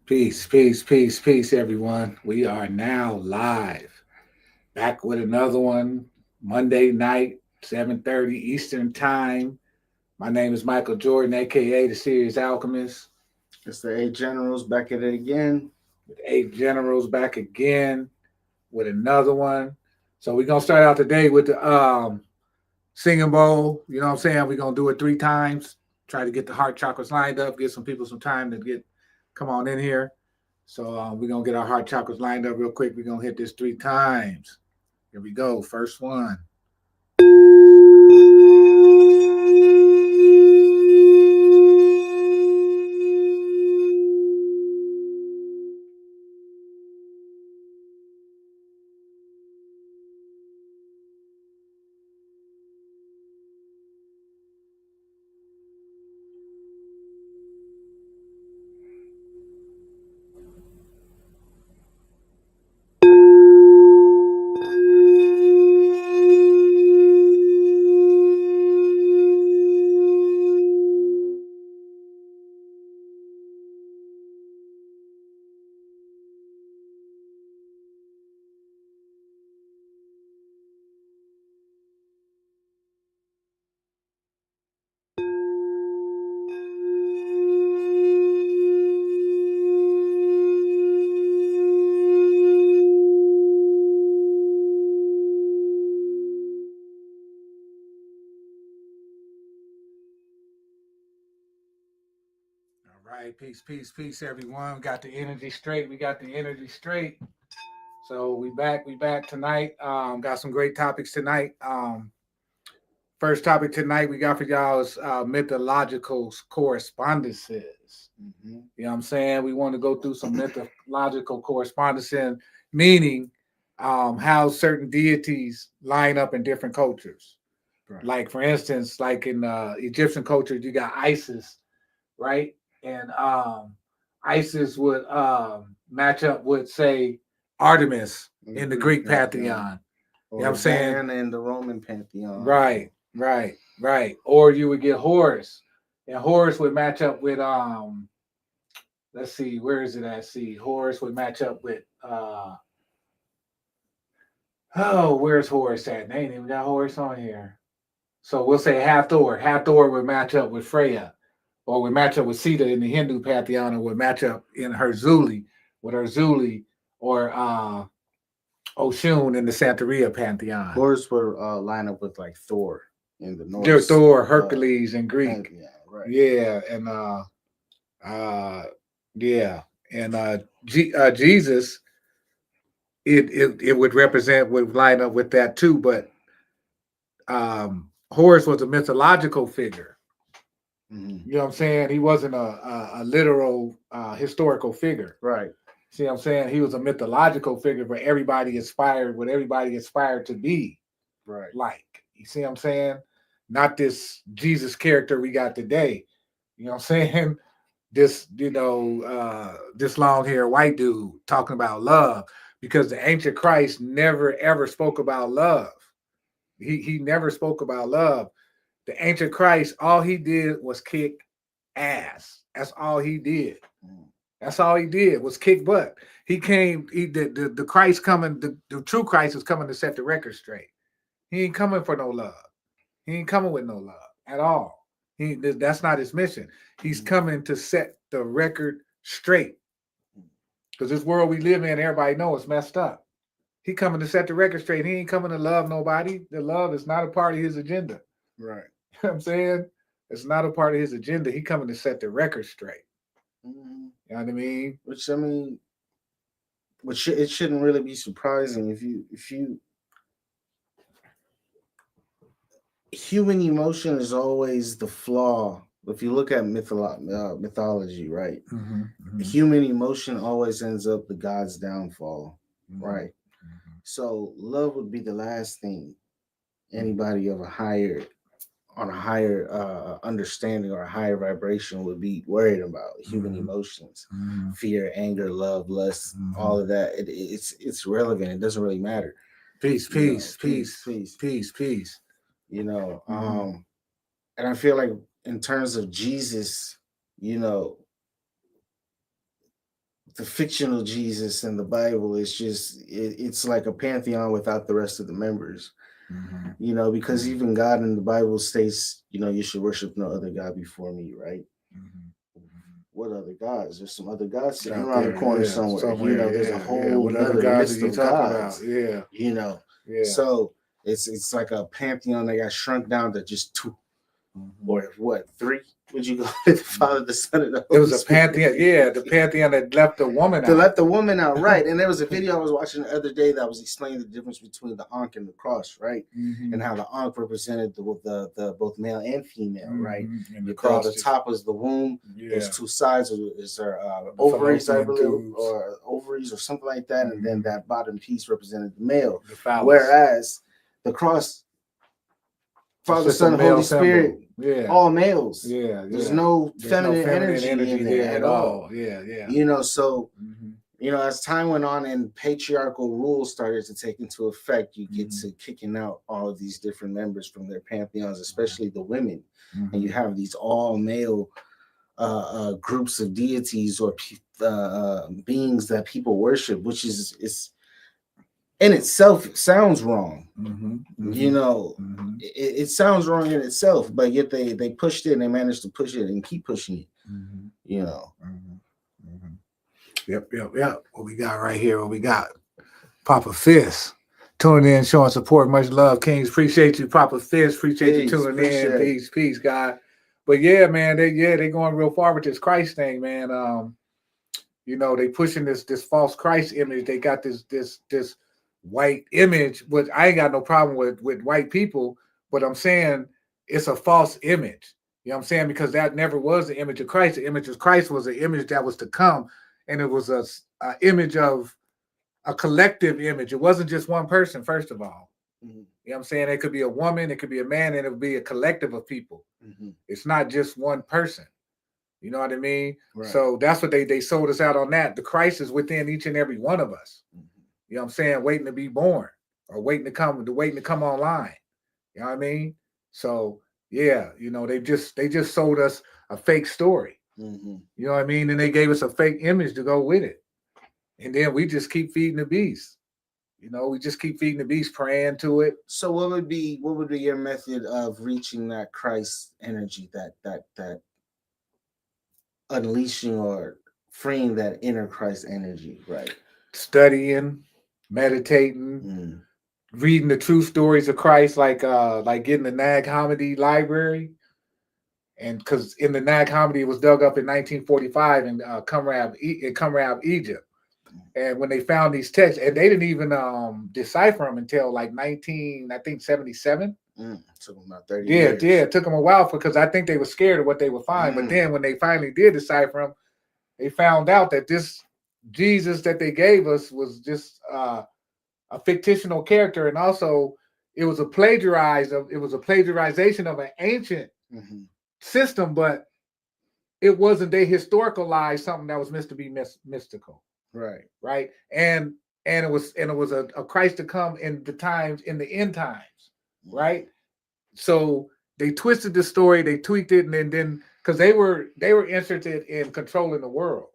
Peace, peace, peace, peace, everyone. We are now live, back with another one. Monday night, 7:30 Eastern Time. My name is Michael Jordan, aka the Serious Alchemist. It's the eight generals back at it again. With eight generals back again with another one. So we're gonna start out today with the singing bowl. You know what I'm saying? We're gonna do it three times. Try to get the heart chakras lined up. Give some people some time to come on in here. So we're gonna get our heart chakras lined up real quick. We're gonna hit this three times. Here we go. First one. All right, peace, peace, peace, everyone. Got the energy straight. We got the energy straight. So we back tonight. Got some great topics tonight. First topic tonight we got for y'all is mythological correspondences. You know what I'm saying? We want to go through some mythological correspondences, meaning how certain deities line up in different cultures. Right. Like for instance, like in Egyptian culture, you got Isis, right? And Isis would match up with, say, Artemis in the Greek pantheon. You know what I'm saying? Diana in the Roman pantheon. Right. Or you would get Horus, and Horus would match up with let's see, where is it at? See, Horus would match up with oh, where's Horus at? They ain't even got Horus on here. So we'll say Hathor. Hathor would match up with Freya, or would match up with Sita in the Hindu pantheon, or would match up in her Zuli with her Zuli, or Oshun in the Santeria pantheon. Horus would line up with like Thor in the North. There's Thor, Hercules in Greek. Pantheon, right. Yeah, and uh yeah, and Jesus, it would represent, would line up with that too, but Horus was a mythological figure. You know what I'm saying? He wasn't a literal historical figure. Right. See what I'm saying? He was a mythological figure where everybody aspired, what everybody aspired to be. Right. Like, you see what I'm saying? Not this Jesus character we got today. You know what I'm saying? This, this long haired white dude talking about love, because the ancient Christ never ever spoke about love. He never spoke about love. The ancient Christ, all he did was kick ass. That's all he did. That's all he did was kick butt. He came, the Christ coming, the true Christ is coming to set the record straight. He ain't coming for no love. He ain't coming with no love at all. That's not his mission. He's coming to set the record straight. Because this world we live in, everybody knows it's messed up. He coming to set the record straight. He ain't coming to love nobody. The love is not a part of his agenda. Right. You know what I'm saying? It's not a part of his agenda. He coming to set the record straight. You know what I mean? It shouldn't really be surprising if you human emotion is always the flaw. If you look at mythology, right? Human emotion always ends up the god's downfall, right? So love would be the last thing anybody of a higher understanding or a higher vibration would be worried about. Human emotions, fear, anger, love, lust, all of that. It's relevant. It doesn't really matter. Peace. You know, and I feel like in terms of Jesus, you know, the fictional Jesus in the Bible is just it's like a pantheon without the rest of the members. You know, because even God in the Bible states, you know, you should worship no other God before me, right? What other gods? There's some other gods sitting Out around the there, corner yeah, somewhere. You know, there's a whole What other nother gods are list you of talking gods. about? Yeah, You know, yeah. so it's like a pantheon that got shrunk down to just two or what, three? Would you go with the Father, the Son, and the It Holy was a Spirit? pantheon, yeah, the pantheon that left the woman To out. let the woman out, right? And there was a video I was watching the other day that was explaining the difference between the Ankh and the cross, right? And how the Ankh represented the both male and female, right? And the Because cross, the top was the womb. yeah, Those two sides is their ovaries, I fallopian believe, tubes. or ovaries or something like that, and then that bottom piece represented the male. The phallus. Whereas the cross, Father, just a Son, and male Holy Spirit, symbol. Yeah, all males. yeah, There's yeah. no There's feminine, no feminine energy in there at all. Yeah, yeah. You know, so you know, as time went on and patriarchal rules started to take into effect, you get to kicking out all of these different members from their pantheons, especially the women, and you have these all male groups of deities or beings that people worship, which is in itself sounds wrong. You know, it sounds wrong in itself, but yet they pushed it and they managed to push it and keep pushing it. You know. Yep. What we got right here? What we got? Papa Fist tuning in, showing support. Much love, Kings. Appreciate you, Papa Fist. Appreciate you tuning in. Peace, God. But yeah, man, they going real far with this Christ thing, man. You know, they pushing this false Christ image. They got this white image, which I ain't got no problem with white people, but I'm saying it's a false image. You know what I'm saying? Because that never was the image of Christ. The image of Christ was an image that was to come, and it was a image of a collective image. It wasn't just one person, first of all. You know what I'm saying? It could be a woman, it could be a man, and it would be a collective of people. It's not just one person. You know what I mean? Right. So that's what they sold us out on that. The Christ is within each and every one of us. You know what I'm saying? Waiting to be born or waiting to come online. You know what I mean? So yeah, you know, they just sold us a fake story. You know what I mean? And they gave us a fake image to go with it. And then we just keep feeding the beast. You know, we just keep feeding the beast, praying to it. So what would be your method of reaching that Christ energy, that unleashing or freeing that inner Christ energy, right? Studying, meditating, reading the true stories of Christ, like getting the Nag Hammadi library. And because in the Nag Hammadi, it was dug up in 1945 in Qumran, Egypt. And when they found these texts, and they didn't even decipher them until like 1977. Took them about 30 years. Yeah, it took them a while because I think they were scared of what they would find. But then when they finally did decipher them, they found out that this Jesus that they gave us was just a fictional character, and also it was a plagiarization of an ancient system, but it wasn't. They historicalized something that was meant to be mystical. Right. And it was a Christ to come in the end times, right? So they twisted the story, they tweaked it, and then because they were interested in controlling the world.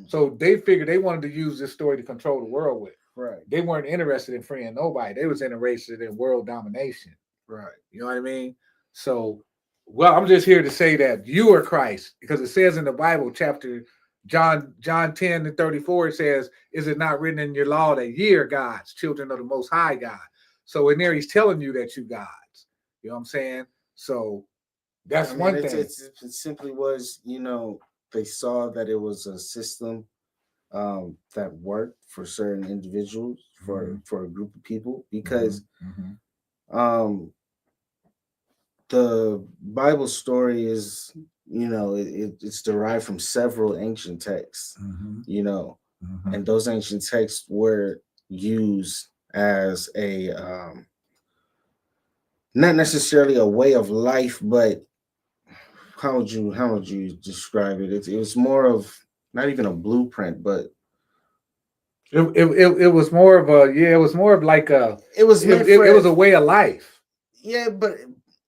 So they figured they wanted to use this story to control the world with. Right. They weren't interested in freeing nobody. They was interested in world domination. Right. You know what I mean? So, well, I'm just here to say that you are Christ, because it says in the Bible, chapter John 10:34, it says, "Is it not written in your law that ye are gods, children of the Most High God?" So in there, he's telling you that you gods. You know what I'm saying? So that's one thing. It simply was, you know, they saw that it was a system that worked for certain individuals, for a group of people, because the Bible story is, you know, it's derived from several ancient texts, you know, and those ancient texts were used as a not necessarily a way of life, but how would you describe it? It was more of not even a blueprint, but it was more of a it was more of like a it was a way of life. Yeah, but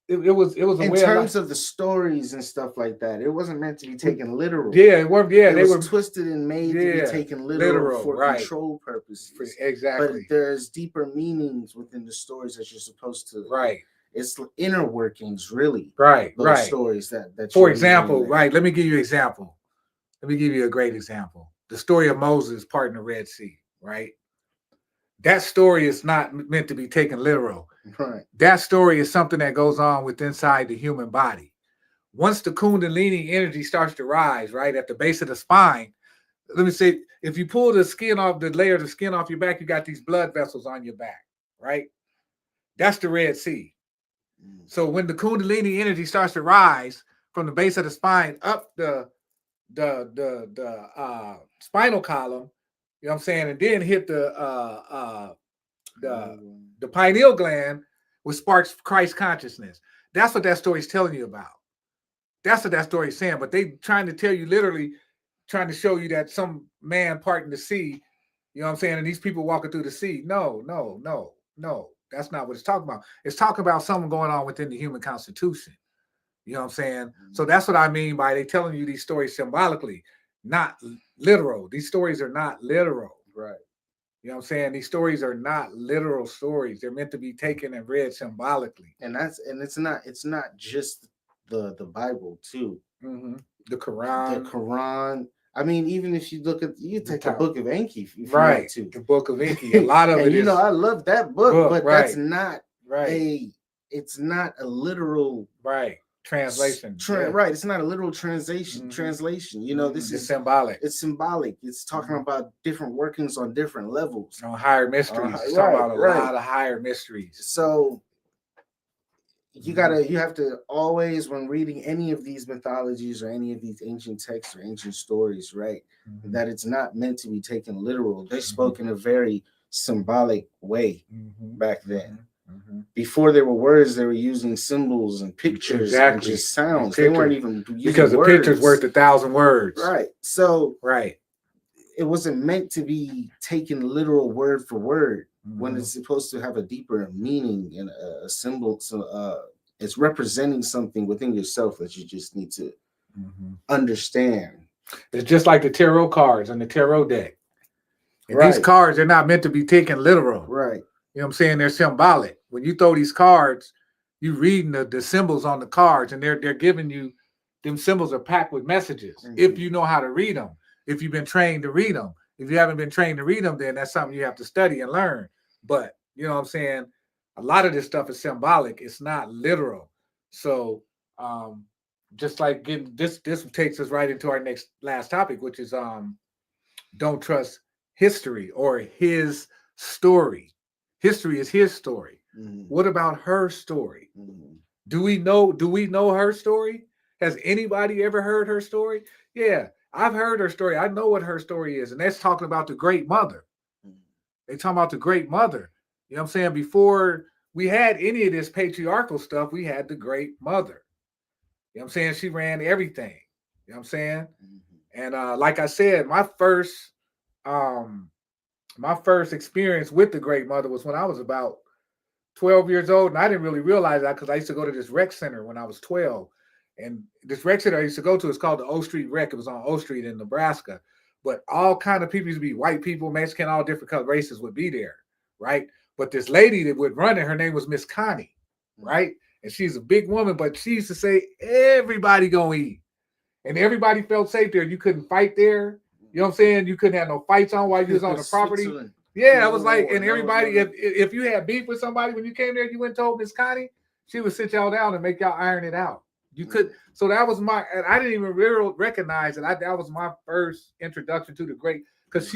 it was a in way terms of the stories and stuff like that. It wasn't meant to be taken literal. Yeah, it was. Yeah, it they was were twisted and made to be taken literal for right. control purposes. Exactly. But there's deeper meanings within the stories that you're supposed to. Right. It's inner workings, really. Right. Those right. stories that. For example, right. Let me give you an example. Let me give you a great example. The story of Moses parting the Red Sea. Right. That story is not meant to be taken literal. Right. That story is something that goes on within inside the human body. Once the Kundalini energy starts to rise, right, at the base of the spine, let me say, if you pull the skin off, the layer of the skin off your back, you got these blood vessels on your back, right? That's the Red Sea. So when the Kundalini energy starts to rise from the base of the spine up the spinal column, you know what I'm saying, and then hit the pineal gland, which sparks Christ consciousness. That's what that story is telling you about. That's what that story is saying. But they trying to tell you, literally trying to show you that some man parting the sea, you know what I'm saying, and these people walking through the sea. No. That's not what it's talking about. It's talking about something going on within the human constitution. You know what I'm saying? So that's what I mean by they telling you these stories symbolically, not literal. These stories are not literal. Right. You know what I'm saying? These stories are not literal stories. They're meant to be taken and read symbolically. And it's not just the Bible too. Mm-hmm. The Quran. I mean, even if you look at, you take the Book of Enki, if you right? want to. The Book of Enki. A lot of and it you is. I love that book, but right. that's not it's not a literal translation. Right. It's not a literal translation. Mm-hmm. This is symbolic. It's symbolic. It's talking about different workings on different levels. On higher mysteries. It's talking about a lot of higher mysteries. So you have to always, when reading any of these mythologies or any of these ancient texts or ancient stories, right, that it's not meant to be taken literal. They spoke in a very symbolic way back then. Before there were words, they were using symbols and pictures and just sounds. They weren't even using because the picture's worth 1,000 words. Right. So it wasn't meant to be taken literal word for word when it's supposed to have a deeper meaning and a symbol. So it's representing something within yourself that you just need to understand. It's just like the tarot cards and the tarot deck. And these cards are not meant to be taken literal. Right. You know what I'm saying? They're symbolic. When you throw these cards, you reading the symbols on the cards, and they're giving you, them symbols are packed with messages. If you know how to read them, if you've been trained to read them. If you haven't been trained to read them, then that's something you have to study and learn. But you know what I'm saying? A lot of this stuff is symbolic. It's not literal. So just like this takes us right into our last topic, which is don't trust history or his story. History is his story. What about her story? Do we know her story? Has anybody ever heard her story? Yeah, I've heard her story. I know what her story is. And that's talking about the Great Mother. They talking about the Great Mother. You know what I'm saying? Before we had any of this patriarchal stuff, we had the Great Mother. You know what I'm saying? She ran everything. You know what I'm saying? And like I said, my first experience with the Great Mother was when I was about 12 years old, and I didn't really realize that because I used to go to this rec center when I was 12. And this rec center I used to go to is called the O Street Rec. It was on O Street in Nebraska. But all kind of people used to be white people, Mexican, all different color races would be there, right? But this lady that would run it, her name was Miss Connie, right? And she's a big woman, but she used to say, everybody gonna eat. And everybody felt safe there. You couldn't fight there. You know what I'm saying? You couldn't have no fights on while you was on the property. Yeah, it was like, and everybody, if you had beef with somebody when you came there, you went and told Miss Connie, she would sit y'all down and make y'all iron it out. You could, so that was and I didn't even really recognize it. That was my first introduction to the Great, because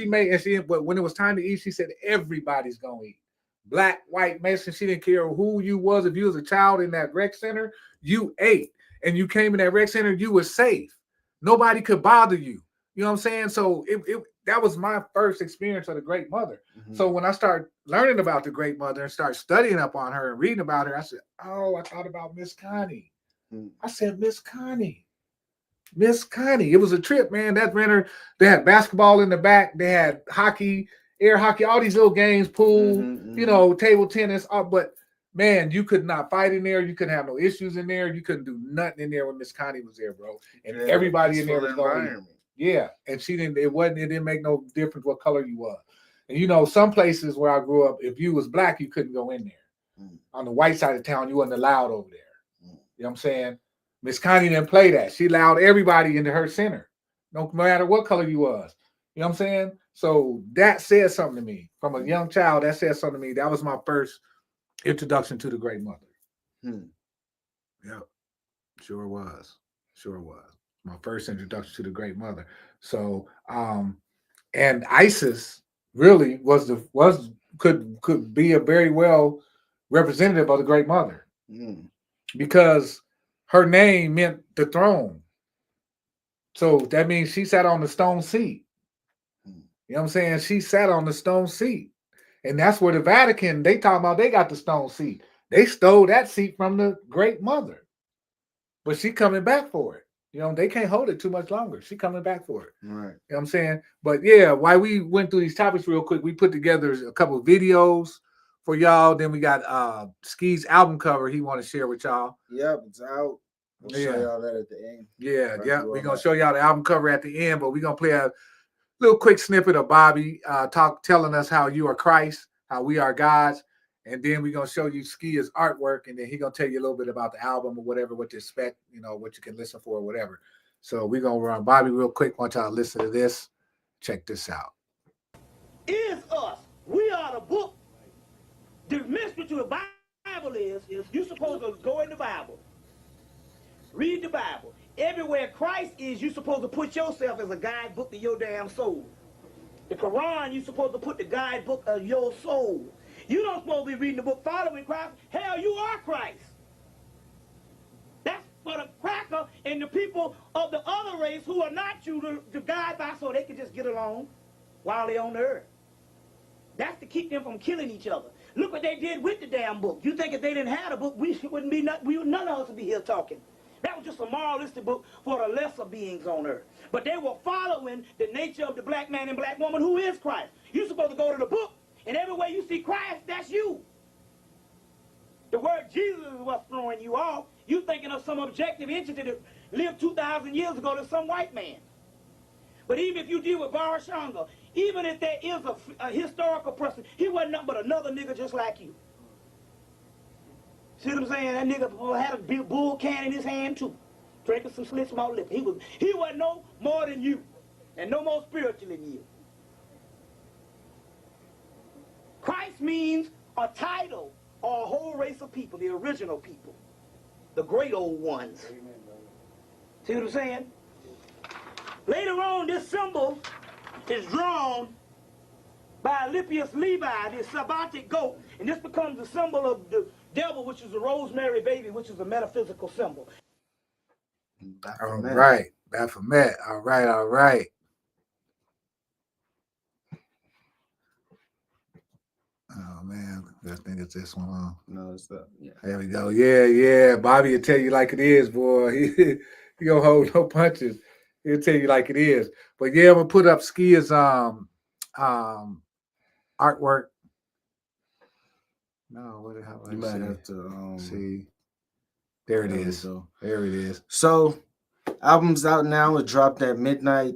but when it was time to eat, she said, everybody's gonna eat. Black, white, Mexican, she didn't care who you was. If you was a child in that rec center, you ate. And you came in that rec center, you were safe. Nobody could bother you. You know what I'm saying? So that was my first experience of the Great Mother. So when I started learning about the Great Mother and started studying up on her and reading about her, I said, oh, I thought about Miss Connie. I said, Miss Connie. Miss Connie. It was a trip, man. That renter, they had basketball in the back. They had hockey, air hockey, all these little games, pool, table tennis. But man, you could not fight in there. You couldn't have no issues in there. You couldn't do nothing in there when Miss Connie was there, bro. And everybody in there was going. Yeah, and she didn't. It didn't make no difference what color you were. And you know, some places where I grew up, if you was black, you couldn't go in there. On the white side of town, you wasn't allowed over there. You know what I'm saying? Miss Connie didn't play that. She allowed everybody into her center, no matter what color you was. You know what I'm saying? So that said something to me. From a young child, that said something to me. That was my first introduction to the Great Mother. Yep. Sure was. My first introduction to the Great Mother. So and Isis really could be a very well representative of the Great Mother. Because her name meant the throne. So that means she sat on the stone seat. You know what I'm saying? She sat on the stone seat. And that's where the Vatican, they talking about they got the stone seat. They stole that seat from the Great Mother. But she coming back for it. You know, they can't hold it too much longer. She coming back for it. Right. You know what I'm saying? But yeah, while we went through these topics real quick, we put together a couple of videos for y'all. Then we got Ski's album cover he want to share with y'all. Yep, it's out. We'll show y'all that at the end. Yeah. We're going to show y'all the album cover at the end, but we're going to play a little quick snippet of Bobby telling us how you are Christ, how we are God's. And then we're going to show you Skia's artwork, and then he's going to tell you a little bit about the album or whatever, what to expect, you know, what you can listen for or whatever. So we're going to run Bobby real quick. Want y'all to listen to this. Check this out. Is us. We are the book. The mystery to the Bible is you're supposed to go in the Bible. Read the Bible. Everywhere Christ is, you're supposed to put yourself as a guidebook to your damn soul. The Quran, you're supposed to put the guidebook of your soul. You don't supposed to be reading the book following Christ. Hell, you are Christ. That's for the cracker and the people of the other race who are not you to guide by so they can just get along while they're on the earth. That's to keep them from killing each other. Look what they did with the damn book. You think if they didn't have a book, none of us would be here talking. That was just a moralistic book for the lesser beings on earth. But they were following the nature of the black man and black woman who is Christ. You're supposed to go to the book, and everywhere you see Christ, that's you. The word Jesus is what's throwing you off. You thinking of some objective entity that lived 2,000 years ago to some white man. But even if you deal with Barashanga, even if there is a historical person, he wasn't nothing but another nigga just like you. See what I'm saying? That nigga had a big bull can in his hand too, drinking some slits malt liquor. He wasn't no more than you, and no more spiritual than you. Christ means a title or a whole race of people, the original people, the great old ones. Amen, brother. See what I'm saying? Later on, this symbol is drawn by Alypius Levi, the Sabbatic goat, and this becomes the symbol of the devil, which is the rosemary baby, which is a metaphysical symbol. All right, Baphomet. All right. Oh man, I think it's this one. No, it's that. Yeah. There we go. Yeah. Bobby will tell you like it is, boy. He gonna hold no punches. He'll tell you like it is. But yeah, I'm gonna put up Skia's artwork. No, what the hell? You might have to see. There it is. There it is. So, album's out now. It dropped at midnight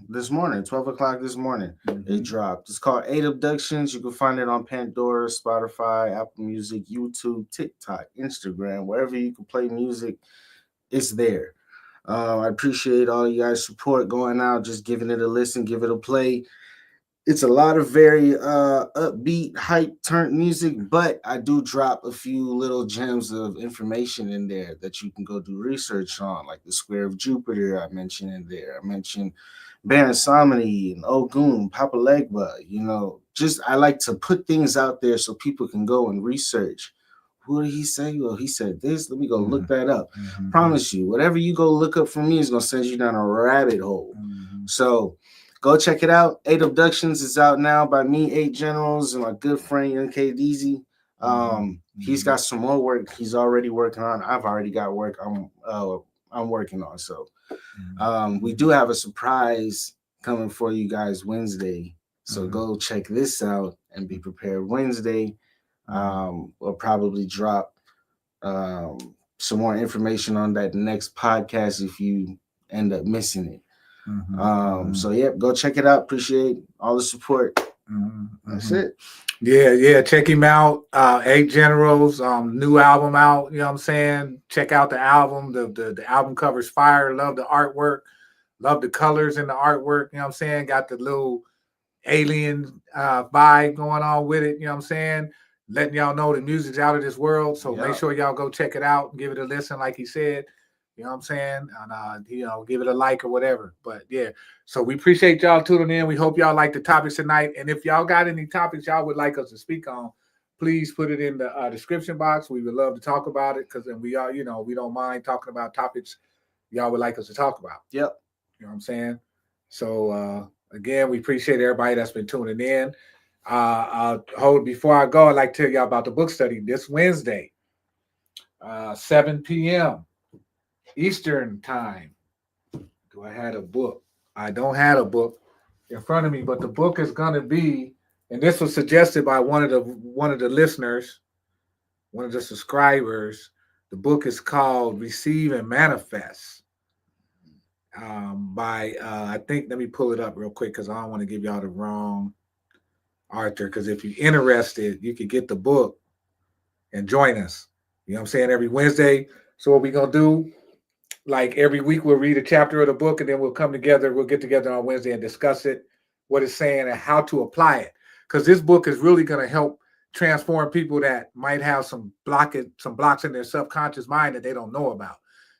this morning, 12 o'clock this morning. It dropped. It's called 8 Abductions. You can find it on Pandora, Spotify, Apple Music, YouTube, TikTok, Instagram, wherever you can play music, it's there. I appreciate all you guys' support going out, just giving it a listen, give it a play. It's a lot of very upbeat, hype turned music, but I do drop a few little gems of information in there that you can go do research on, like the Square of Jupiter I mentioned in there. I mentioned Baron Samedi and Ogun, Papa Legba. You know, just I like to put things out there so people can go and research. Who did he say? Well, he said this. Let me go look that up. Promise you, whatever you go look up for me is going to send you down a rabbit hole. So go check it out. 8 Abductions is out now by me, 8 Generals, and my good friend, Young K. Deezy. He's got some more work he's already working on. I've already got work I'm working on. So we do have a surprise coming for you guys Wednesday. So go check this out and be prepared Wednesday. We'll probably drop some more information on that next podcast if you end up missing it. So yeah, go check it out. Appreciate all the support. That's it. Yeah. Check him out. 8 Generals, new album out. You know what I'm saying? Check out the album. The album cover's fire. Love the artwork. Love the colors in the artwork. You know what I'm saying? Got the little alien vibe going on with it. You know what I'm saying? Letting y'all know the music's out of this world. So make sure y'all go check it out and give it a listen, like he said. You know what I'm saying? And give it a like or whatever. But yeah, so we appreciate y'all tuning in. We hope y'all like the topics tonight. And if y'all got any topics y'all would like us to speak on, please put it in the description box. We would love to talk about it because then we are, we don't mind talking about topics y'all would like us to talk about. Yep. You know what I'm saying? So again, we appreciate everybody that's been tuning in. Before I go, I'd like to tell y'all about the book study this Wednesday, 7 p.m. Eastern time. Do I have a book? I don't have a book in front of me, but the book is going to be, and this was suggested by one of the listeners, one of the subscribers. The book is called Receive and Manifest. I think, let me pull it up real quick because I don't want to give y'all the wrong author. Because if you're interested, you can get the book and join us. You know what I'm saying? Every Wednesday. So what we're going to do, like every week, we'll read a chapter of the book and then we'll come together. We'll get together on Wednesday and discuss it, what it's saying and how to apply it. Because this book is really going to help transform people that might have some blocks in their subconscious mind that they don't know about.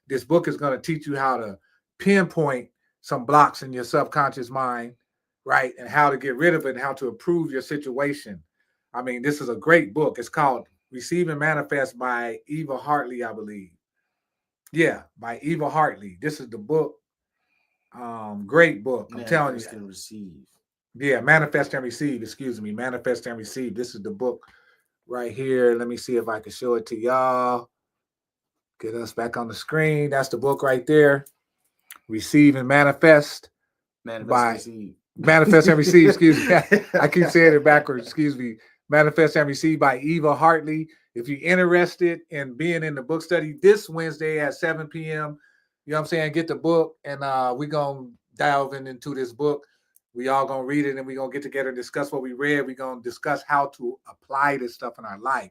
This book is going to teach you how to pinpoint some blocks in your subconscious mind, right? And how to get rid of it and how to improve your situation. I mean, this is a great book. It's called Receive and Manifest by Eva Hartley, I believe. Yeah, by Eva Hartley. This is the book. Great book. I'm telling you. And receive. Yeah, Manifest and Receive. Excuse me. Manifest and Receive. This is the book right here. Let me see if I can show it to y'all. Get us back on the screen. That's the book right there. Receive and Manifest. Manifest and Receive. Excuse me. I keep saying it backwards. Excuse me. Manifest and Receive by Eva Hartley. If you're interested in being in the book study this Wednesday at 7 p.m., you know what I'm saying, get the book, and we're going to dive into this book. We all going to read it, and we're going to get together and discuss what we read. We're going to discuss how to apply this stuff in our life.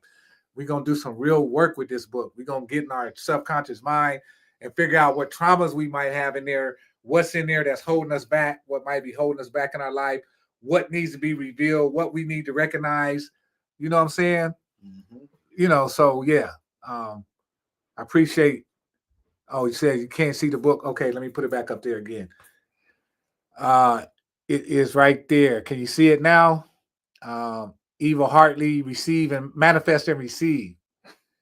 We're going to do some real work with this book. We're going to get in our subconscious mind and figure out what traumas we might have in there, what's in there that's holding us back, what might be holding us back in our life, what needs to be revealed, what we need to recognize. You know what I'm saying? Mm-hmm. So yeah, I appreciate. Oh, you said you can't see the book. Okay, let me put it back up there again. It is right there. Can you see it now? Eva Hartley, Receive and Manifest and Receive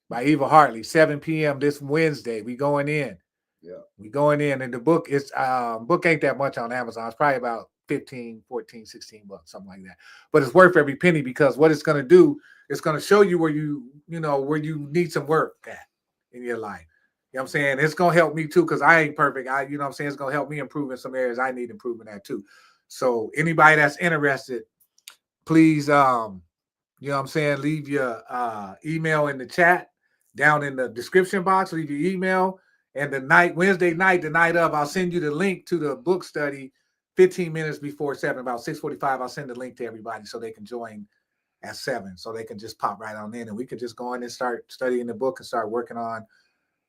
by Eva Hartley, 7 p.m. this Wednesday. We going in. Yeah, we going in, and the book is book ain't that much on Amazon. It's probably about 15, 14, 16 bucks, something like that. But it's worth every penny because what it's going to do, it's going to show you where you need some work at in your life. You know what I'm saying? It's going to help me too because I ain't perfect. You know what I'm saying? It's going to help me improve in some areas I need improvement at too. So anybody that's interested, please, you know what I'm saying, leave your email in the chat down in the description box. Leave your email. And Wednesday night, the night of, I'll send you the link to the book study 15 minutes before 7, about 6:45. I'll send the link to everybody so they can join at 7. So they can just pop right on in and we can just go in and start studying the book and start working on,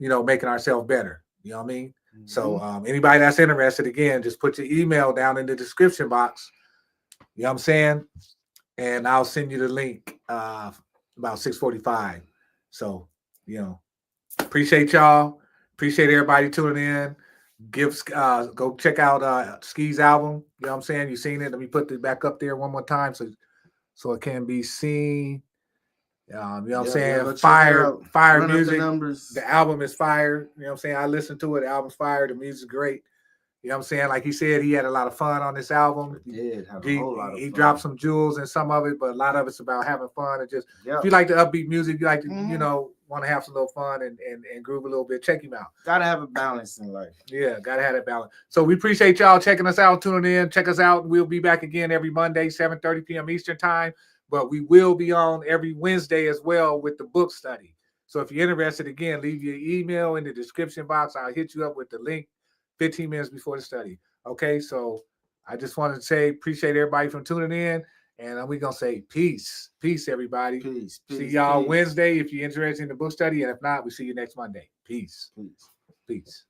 making ourselves better. You know what I mean? Mm-hmm. So anybody that's interested, again, just put your email down in the description box. You know what I'm saying? And I'll send you the link about 6:45. So, appreciate y'all. Appreciate everybody tuning in. Go check out Ski's album. You know what I'm saying? You seen it? Let me put it back up there one more time so it can be seen. You know what I'm saying? Fire music. The album is fire. You know what I'm saying? I listened to it. The album's fire. The music's great. You know what I'm saying? Like he said, he had a lot of fun on this album. He did have a whole lot of fun. He dropped some jewels in some of it, but a lot of it's about having fun and just if you like the upbeat music, you like to, want to have some little fun and groove a little bit, check him out. Gotta have a balance in life. Yeah, gotta have that balance. So we appreciate y'all checking us out, tuning in. Check us out. We'll be back again every Monday, 7:30 p.m. Eastern time. but we will be on every Wednesday as well with the book study. So if you're interested, again, leave your email in the description box. I'll hit you up with the link 15 minutes before the study. Okay, so I just wanted to say appreciate everybody from tuning in, and we're going to say peace. Peace, everybody. Peace. See y'all peace. Wednesday if you're interested in the book study, and if not, we see you next Monday. Peace. Peace. Peace.